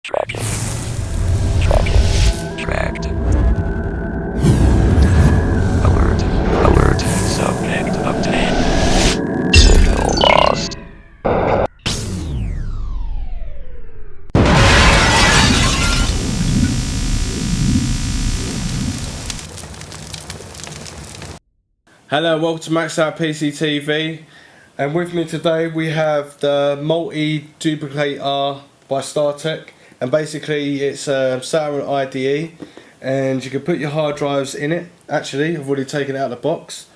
Tracking. Tracking. Tracked. Alert. Alert. Subject obtained. Signal lost. Hello and welcome to MXDOUT PC TV, and with me today we have the multi-duplicator by StarTech, and basically it's sat on IDE and you can put your hard drives in it. Actually, I've already taken it out of the box.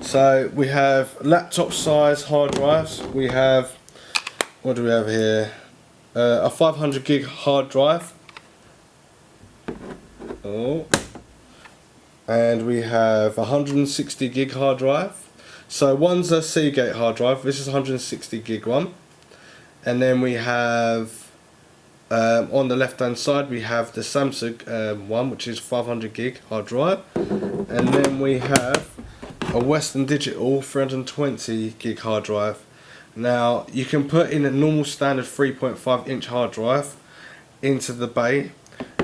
So we have laptop size hard drives. We have, what do we have here? A 500 gig hard drive. Oh. And we have a 160 gig hard drive. So one's a Seagate hard drive, this is a 160 gig one. And then we have on the left hand side we have the Samsung one, which is 500 gig hard drive. And then we have a Western Digital 320 gig hard drive. Now you can put in a normal standard 3.5 inch hard drive into the bay,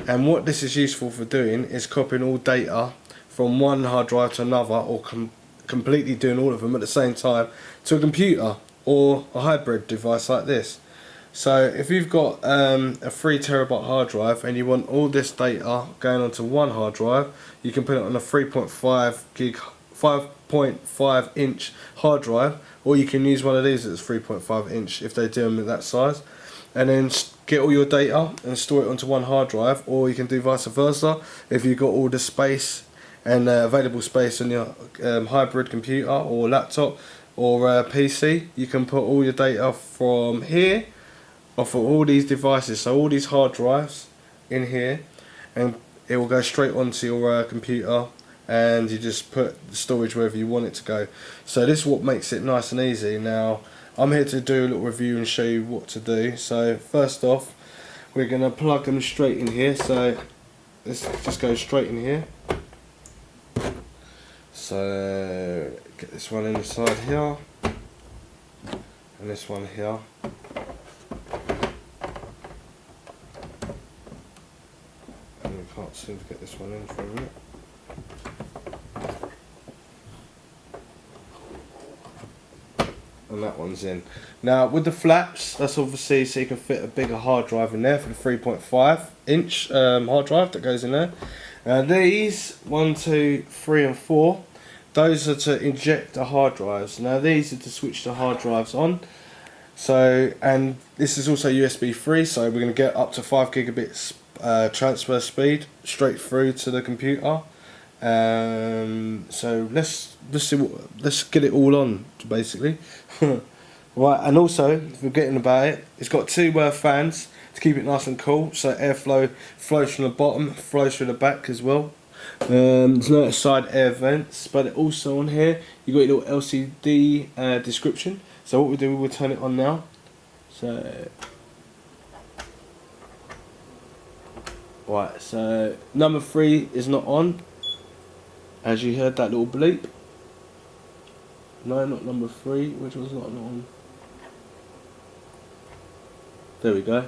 and what this is useful for doing is copying all data from one hard drive to another, or completely doing all of them at the same time to a computer or a hybrid device like this. So if you've got a 3 terabyte hard drive and you want all this data going onto one hard drive, you can put it on a 3.5 gig 5.5 inch hard drive, or you can use one of these that's 3.5 inch if they do them at that size, and then get all your data and store it onto one hard drive. Or you can do vice versa if you've got all the space and available space on your hybrid computer or laptop or PC. You can put all your data from here off of all these devices, so all these hard drives in here, and it will go straight onto your computer, and you just put the storage wherever you want it to go. So this is what makes it nice and easy. Now I'm here to do a little review and show you what to do. So first off, we're going to plug them straight in here. So this just goes straight in here. So get this one inside here, and this one here. And we can't seem to get this one in for a minute. And that one's in. Now with the flaps, that's obviously so you can fit a bigger hard drive in there for the 3.5 inch hard drive that goes in there. These 1, 2, 3 and 4, those are to inject the hard drives. Now these are to switch the hard drives on. So, and this is also USB 3, so we're going to get up to 5 gigabits transfer speed straight through to the computer. So let's get it all on basically. Right, and also forgetting about it, it's got two fans to keep it nice and cool, so airflow flows from the bottom, flows through the back as well. There's no side air vents, but also on here you got your little LCD description. So what we do, we'll turn it on now. So right, so number 3 is not on, as you heard that little bleep. No, not number 3. Which one's not on? There we go.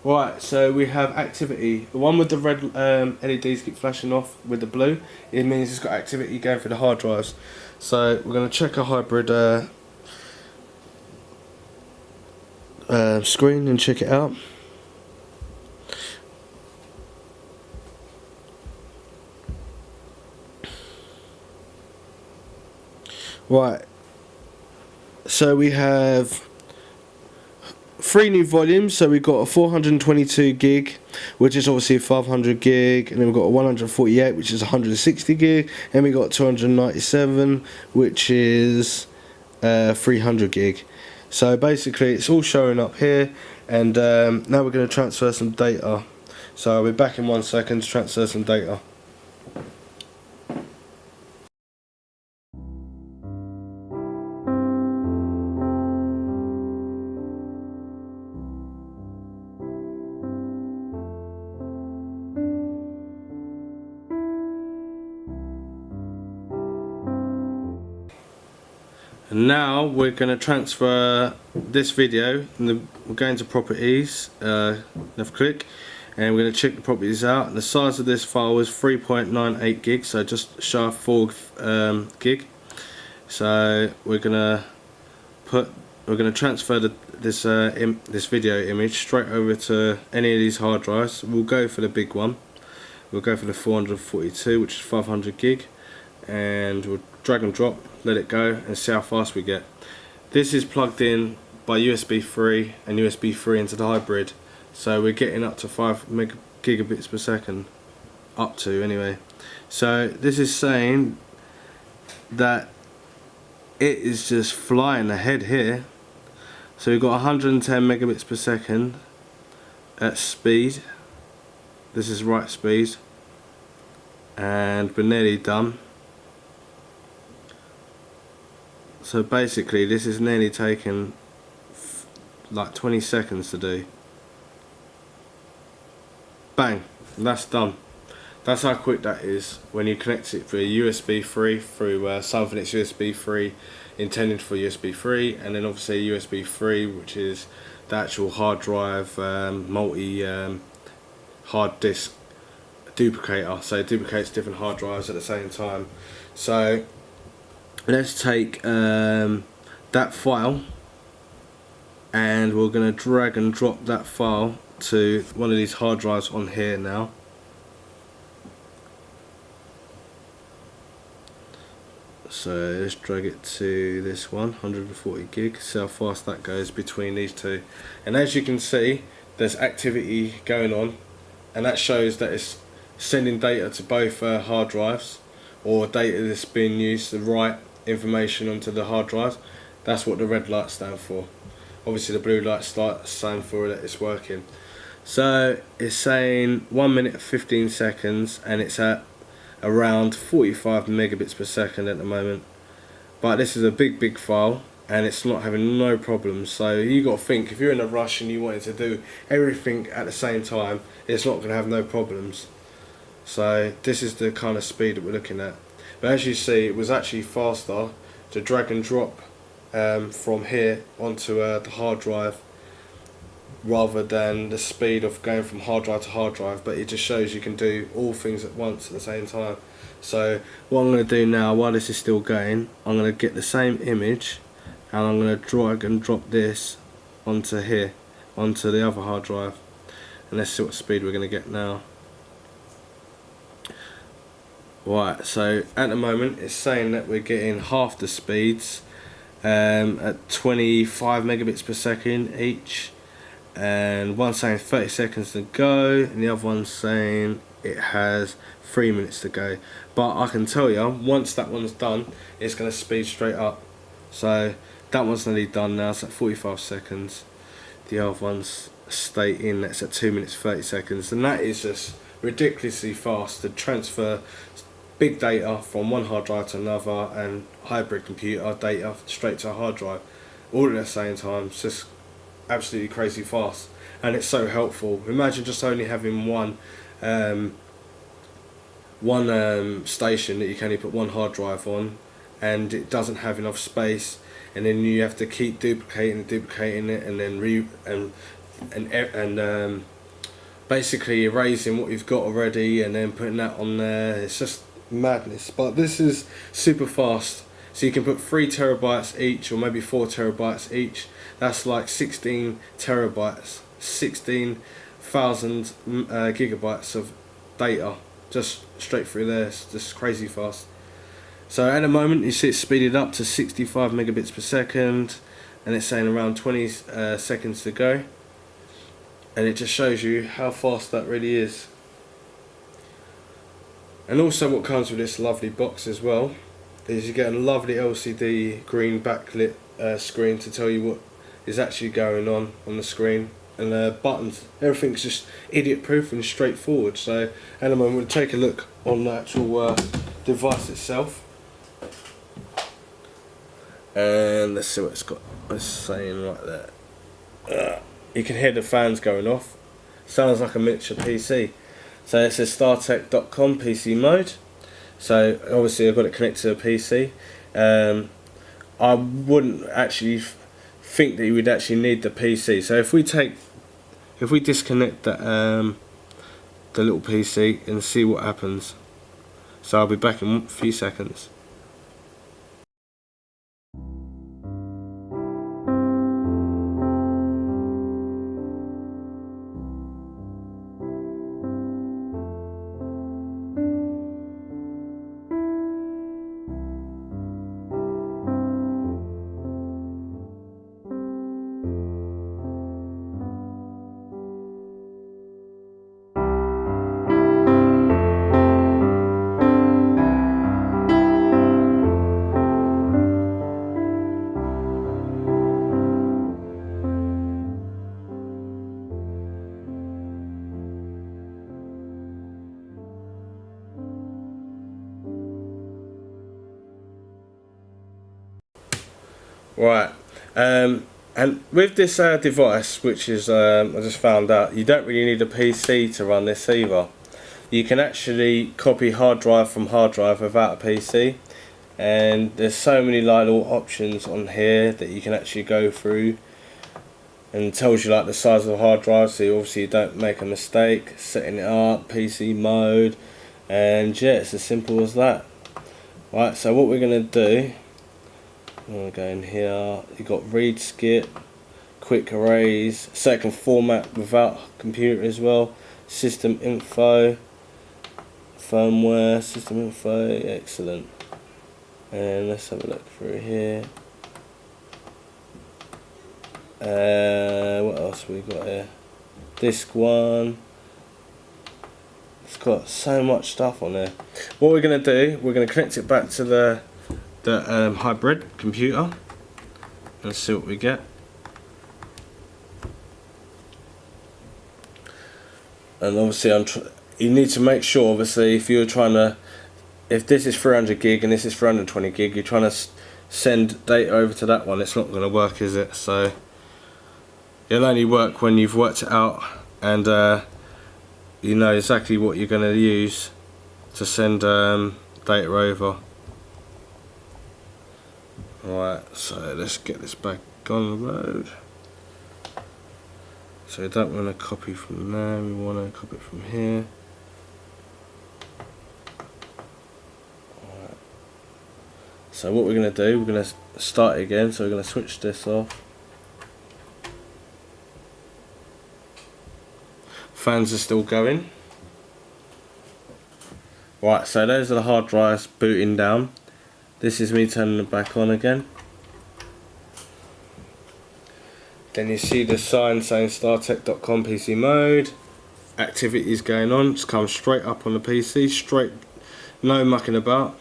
Right, so we have activity. The one with the red LEDs keep flashing off with the blue, it means it's got activity going through the hard drives. So we're going to check a hybrid screen and check it out. Right, so we have 3 new volumes. So we've got a 422 gig, which is obviously 500 gig, and then we've got a 148, which is 160 gig, and we got 297, which is 300 gig. So basically it's all showing up here, and now we're going to transfer some data. So I'll be back in 1 second to transfer some data. And now we're going to transfer this video, and we're going to properties, left click, and we're going to check the properties out. And the size of this file is 3.98 gigs, so just shy of 4 gig. So we're going to transfer this video image straight over to any of these hard drives. We'll go for the big one. We'll go for the 442, which is 500 gig, and we'll drag and drop, let it go, and see how fast we get. This is plugged in by USB 3 and USB 3 into the hybrid, so we're getting up to 5 gigabits per second, up to anyway. So this is saying that it is just flying ahead here. So we've got 110 megabits per second at speed. This is write speed, and we're nearly done. So basically this is nearly taken like 20 seconds to do. Bang, and that's done. That's how quick that is when you connect it through USB 3 through something that's USB 3 intended for USB 3, and then obviously USB 3, which is the actual hard drive multi hard disk duplicator, so it duplicates different hard drives at the same time. So let's take that file, and we're going to drag and drop that file to one of these hard drives on here now. So let's drag it to this one, 140 gig, see how fast that goes between these two. And as you can see, there's activity going on, and that shows that it's sending data to both hard drives, or data that's being used to write information onto the hard drives. That's what the red lights stand for. Obviously the blue lights stand for that it's working. So it's saying 1 minute 15 seconds, and it's at around 45 megabits per second at the moment. But this is a big file, and it's not having no problems. So you got to think, if you're in a rush and you wanted to do everything at the same time, it's not going to have no problems. So this is the kind of speed that we're looking at. But as you see, it was actually faster to drag and drop from here onto the hard drive, rather than the speed of going from hard drive to hard drive. But it just shows you can do all things at once at the same time. So what I'm going to do now, while this is still going, I'm going to get the same image, and I'm going to drag and drop this onto here, onto the other hard drive, and let's see what speed we're going to get now. Right, so at the moment it's saying that we're getting half the speeds at 25 megabits per second each, and one's saying 30 seconds to go, and the other one's saying it has 3 minutes to go. But I can tell you, once that one's done, it's going to speed straight up. So that one's nearly done now, it's at 45 seconds. The other one's stating that's at 2 minutes 30 seconds, and that is just ridiculously fast to transfer big data from one hard drive to another, and hybrid computer data straight to a hard drive, all at the same time. It's just absolutely crazy fast, and it's so helpful. Imagine just only having one station that you can only put one hard drive on, and it doesn't have enough space, and then you have to keep duplicating it, and then basically erasing what you've got already and then putting that on there. It's just madness. But this is super fast, so you can put 3 terabytes each, or maybe 4 terabytes each. That's like 16 terabytes, 16,000 gigabytes of data just straight through there. It's just crazy fast. So at the moment you see it's speeded up to 65 megabits per second, and it's saying around 20 seconds to go, and it just shows you how fast that really is. And also what comes with this lovely box as well is you get a lovely LCD green backlit screen to tell you what is actually going on the screen, and buttons, everything's just idiot proof and straightforward. So at the moment we'll take a look on the actual device itself, and let's see what it's saying right there. You can hear the fans going off. Sounds like a miniature PC. So it says StarTech.com PC mode. So obviously I've got it connected to a PC. I wouldn't actually think that you would actually need the PC. So if we disconnect the little PC and see what happens. So I'll be back in a few seconds. Right, and with this device, which is I just found out, you don't really need a PC to run this either. You can actually copy hard drive from hard drive without a PC, and there's so many little options on here that you can actually go through, and it tells you like the size of the hard drive, so you don't make a mistake setting it up, PC mode, and yeah, it's as simple as that. Right, so what we're going to do, I'm going to go in here, you've got read skip, quick arrays, so it can format without computer as well, system info, firmware, system info, excellent. And let's have a look through here. What else we got here? Disk 1. It's got so much stuff on there. What we're going to do, we're going to connect it back to the hybrid computer and see what we get. And obviously you need to make sure, obviously, if this is 300 gig and this is 320 gig, you're trying to send data over to that one, it's not going to work, is it? So it'll only work when you've worked it out and you know exactly what you're going to use to send data over. Right, so let's get this back on the road. So we don't want to copy from there, we want to copy it from here. Right. So what we're going to do, we're going to start it again, so we're going to switch this off. Fans are still going. Right, so those are the hard drives booting down. This is me turning them back on again. Then you see the sign saying StarTech.com PC mode. Activity is going on. It's come straight up on the PC, straight, no mucking about.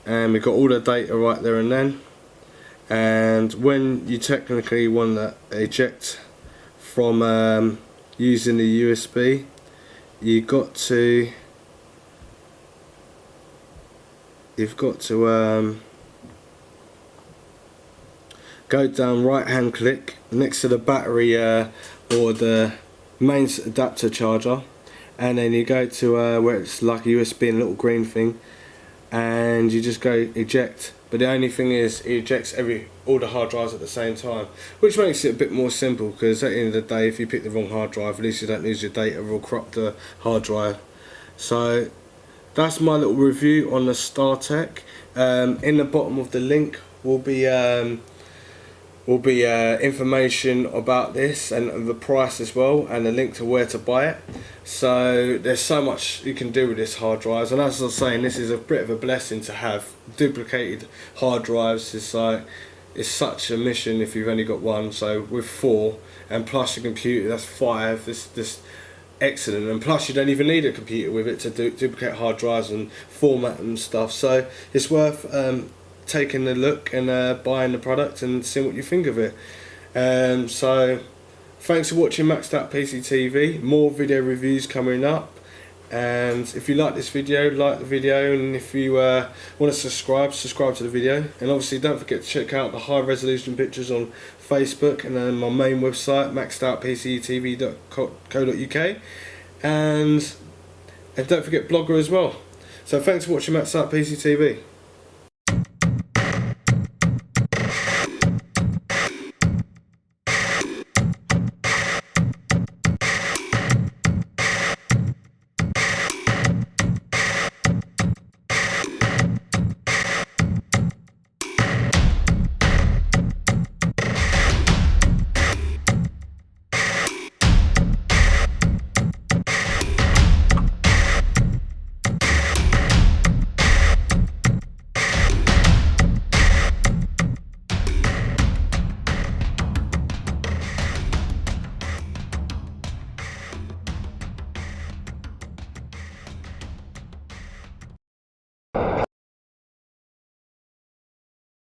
And we've got all the data right there and then. And when you technically want to eject from using the USB, you've got to go down, right hand click next to the battery or the main adapter charger, and then you go to where it's like a USB and a little green thing, and you just go eject. But the only thing is, it ejects all the hard drives at the same time, which makes it a bit more simple, because at the end of the day, if you pick the wrong hard drive, at least you don't lose your data or corrupt the hard drive. So that's my little review on the StarTech. In the bottom of the link will be information about this and the price as well, and a link to where to buy it. So there's so much you can do with this hard drives, and as I was saying, this is a bit of a blessing to have duplicated hard drives. It's such a mission if you've only got one. So with 4 and plus your computer, that's 5. This excellent, and plus you don't even need a computer with it to duplicate hard drives and format and stuff. So it's worth taking a look and buying the product and seeing what you think of it. So thanks for watching MXDOUT PC TV. More video reviews coming up, and if you like this video, like the video, and if you want to subscribe to the video. And obviously don't forget to check out the high resolution pictures on Facebook, and then my main website maxdoutpctv.co.uk, and don't forget Blogger as well. So thanks for watching MXDOUT PC TV.